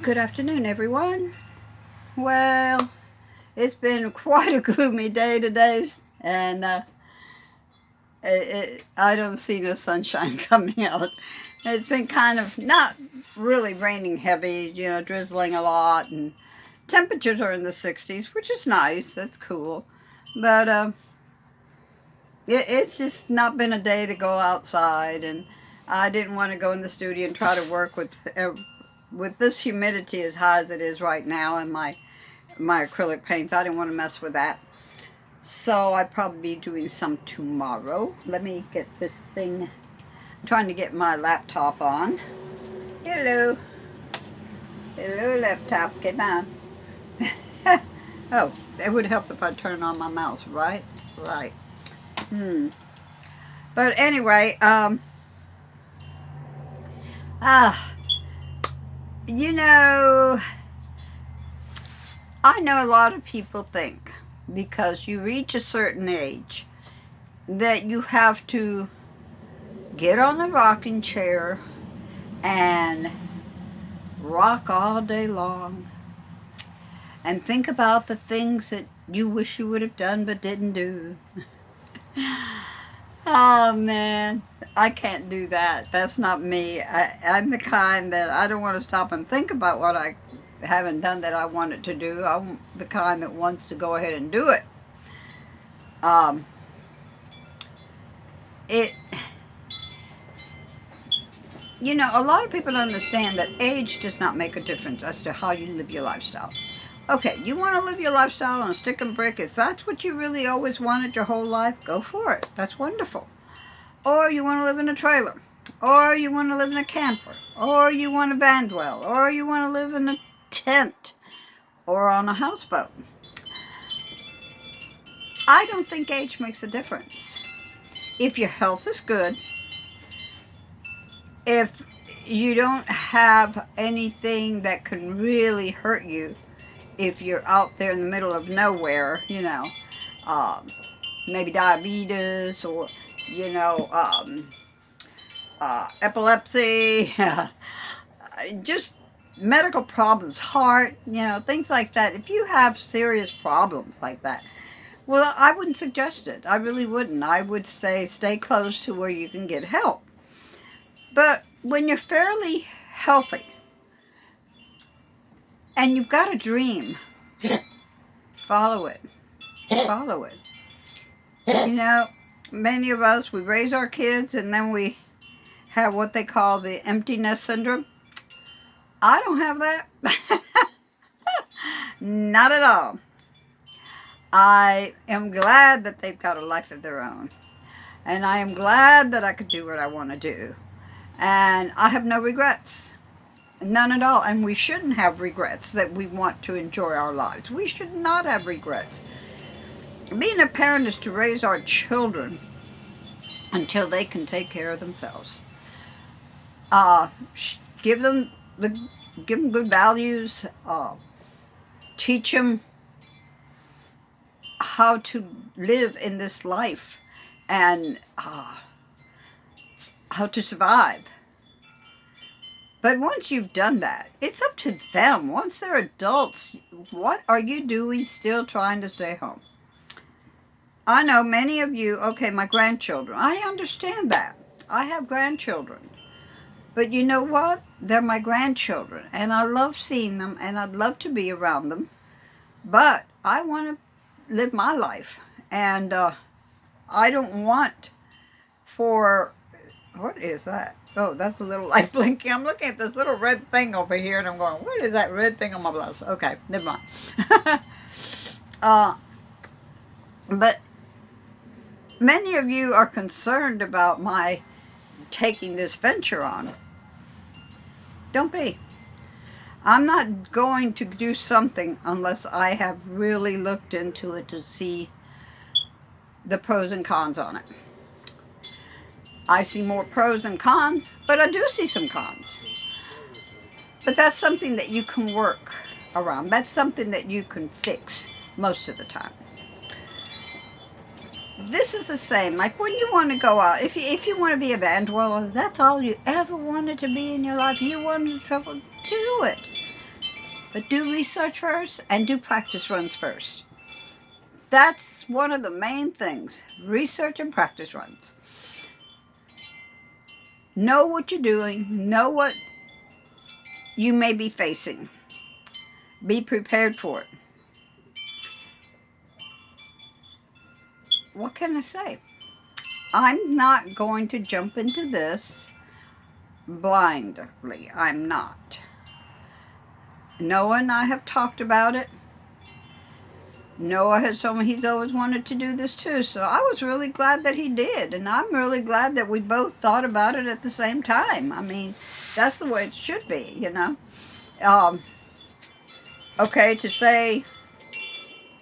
Good afternoon, everyone. Well, it's been quite a gloomy day today, and I don't see no sunshine coming out. It's been kind of not really raining heavy, drizzling a lot, and temperatures are in the 60s, which is nice. That's cool. But it's just not been a day to go outside, and I didn't want to go in the studio and try to work with this humidity as high as it is right now, and my acrylic paints. I didn't want to mess with that. So I'd probably be doing some tomorrow. Let me get this thing, I'm trying to get my laptop on. Hello. Hello, laptop. Get on. Oh, it would help if I turn on my mouse, right? Right. But anyway, I know a lot of people think because you reach a certain age that you have to get on the rocking chair and rock all day long and think about the things that you wish you would have done but didn't do. Oh man, I can't do that. That's not me. I'm the kind that I don't want to stop and think about what I haven't done that I wanted to do. I'm the kind that wants to go ahead and do it. A lot of people don't understand that age does not make a difference as to how you live your lifestyle. Okay, you want to live your lifestyle on a stick and brick. If that's what you really always wanted your whole life, go for it. That's wonderful. Or you want to live in a trailer. Or you want to live in a camper. Or you want to van dwell. Or you want to live in a tent. Or on a houseboat. I don't think age makes a difference. If your health is good, if you don't have anything that can really hurt you, if you're out there in the middle of nowhere, maybe diabetes or, epilepsy, just medical problems, heart, things like that. If you have serious problems like that, well, I wouldn't suggest it. I really wouldn't. I would say stay close to where you can get help. But when you're fairly healthy and you've got a dream, follow it. Follow it. Many of us, we raise our kids and then we have what they call the empty nest syndrome. I don't have that. Not at all. I am glad that they've got a life of their own. And I am glad that I could do what I want to do. And I have no regrets. None at all. And we shouldn't have regrets that we want to enjoy our lives. We should not have regrets. Being a parent is to raise our children until they can take care of themselves. Give them good values. Teach them how to live in this life and how to survive. But once you've done that, it's up to them. Once they're adults, what are you doing still trying to stay home? I know many of you, okay, my grandchildren, I understand that. I have grandchildren. But you know what? They're my grandchildren, and I love seeing them, and I'd love to be around them. But I want to live my life, and I don't want for, what is that? Oh, that's a little light blinking. I'm looking at this little red thing over here, and I'm going, what is that red thing on my blouse? Okay, never mind. But many of you are concerned about my taking this venture on. Don't be. I'm not going to do something unless I have really looked into it to see the pros and cons on it. I see more pros than cons, but I do see some cons. But that's something that you can work around. That's something that you can fix most of the time. This is the same. Like when you want to go out, if you want to be a band dweller, that's all you ever wanted to be in your life. You wanted to travel, do it. But do research first and do practice runs first. That's one of the main things. Research and practice runs. Know what you're doing. Know what you may be facing. Be prepared for it. What can I say? I'm not going to jump into this blindly. I'm not. Noah and I have talked about it. Noah has told me he's always wanted to do this too, so I was really glad that he did, and I'm really glad that we both thought about it at the same time. I mean, that's the way it should be, you know. Okay, to say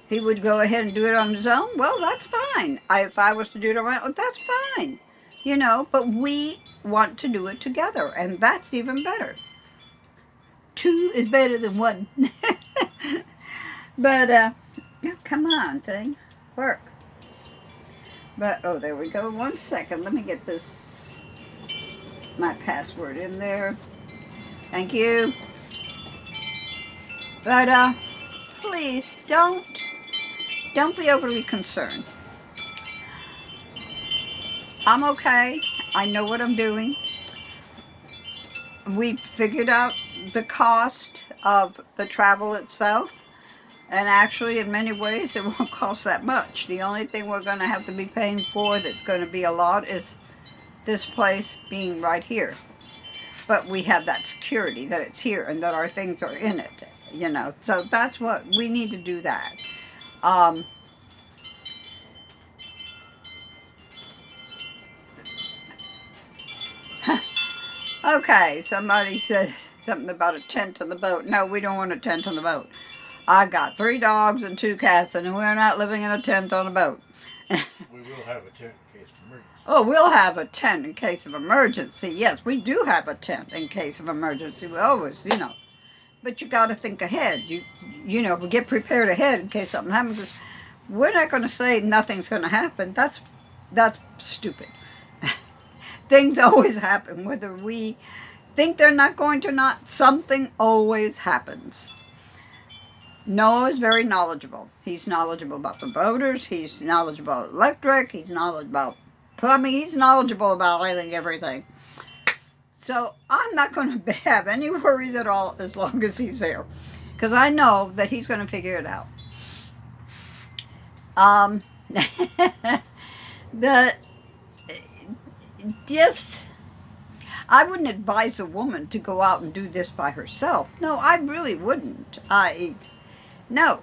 he would go ahead and do it on his own, well, that's fine. If I was to do it on my own, that's fine, you know, but we want to do it together, and that's even better. 2 is better than 1. But, yeah, come on, thing. Work. But, oh, there we go. 1 second. Let me get this, my password in there. Thank you. But, please, don't be overly concerned. I'm okay. I know what I'm doing. We figured out the cost of the travel itself. And actually, in many ways, it won't cost that much. The only thing we're going to have to be paying for that's going to be a lot is this place being right here. But we have that security that it's here and that our things are in it, you know. So that's what we need to do that. Okay, somebody said something about a tent on the boat. No, we don't want a tent on the boat. I got 3 dogs and 2 cats, and we're not living in a tent on a boat. We will have a tent in case of emergency. Oh, we'll have a tent in case of emergency. Yes, we do have a tent in case of emergency. We always, you know. But you got to think ahead. You know, we get prepared ahead in case something happens. We're not going to say nothing's going to happen. That's stupid. Things always happen, whether we think they're not going to or not. Something always happens. Noah is very knowledgeable. He's knowledgeable about the boaters. He's knowledgeable about electric. He's knowledgeable about plumbing. He's knowledgeable about, I think, everything. So I'm not going to have any worries at all as long as he's there. Because I know that he's going to figure it out. I wouldn't advise a woman to go out and do this by herself. No, I really wouldn't. No.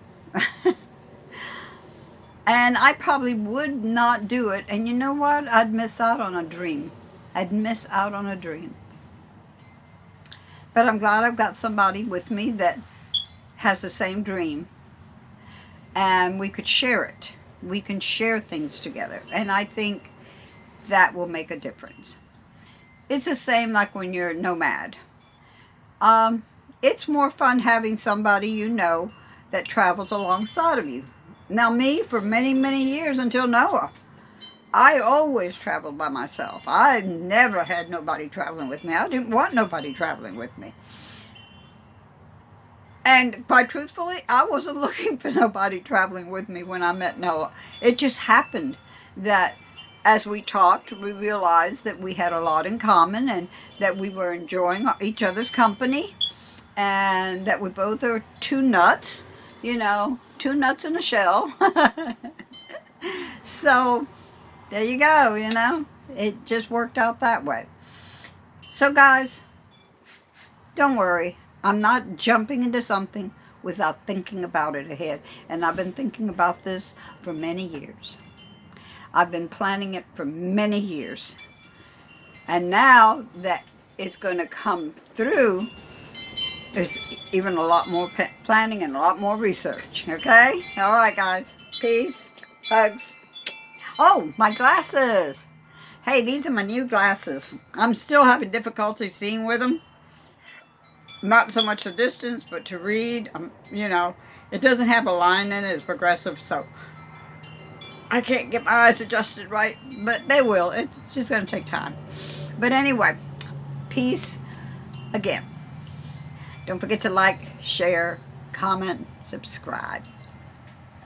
And I probably would not do it. And you know what? I'd miss out on a dream. I'd miss out on a dream. But I'm glad I've got somebody with me that has the same dream. And we could share it. We can share things together. And I think that will make a difference. It's the same like when you're nomad. It's more fun having somebody you know that travels alongside of you. Now me, for many, many years until Noah, I always traveled by myself. I never had nobody traveling with me. I didn't want nobody traveling with me. And quite truthfully, I wasn't looking for nobody traveling with me when I met Noah. It just happened that as we talked, we realized that we had a lot in common and that we were enjoying each other's company and that we both are 2 nuts, you know, 2 nuts in a shell. So there you go, you know, it just worked out that way. So guys, don't worry. I'm not jumping into something without thinking about it ahead. And I've been thinking about this for many years. I've been planning it for many years. And now that it's going to come through, there's even a lot more planning and a lot more research. Okay? All right, guys. Peace. Hugs. Oh, my glasses. Hey, these are my new glasses. I'm still having difficulty seeing with them. Not so much the distance, but to read. You know, it doesn't have a line in it. It's progressive, so I can't get my eyes adjusted right, but they will. It's just going to take time. But anyway, peace again. Don't forget to like, share, comment, subscribe.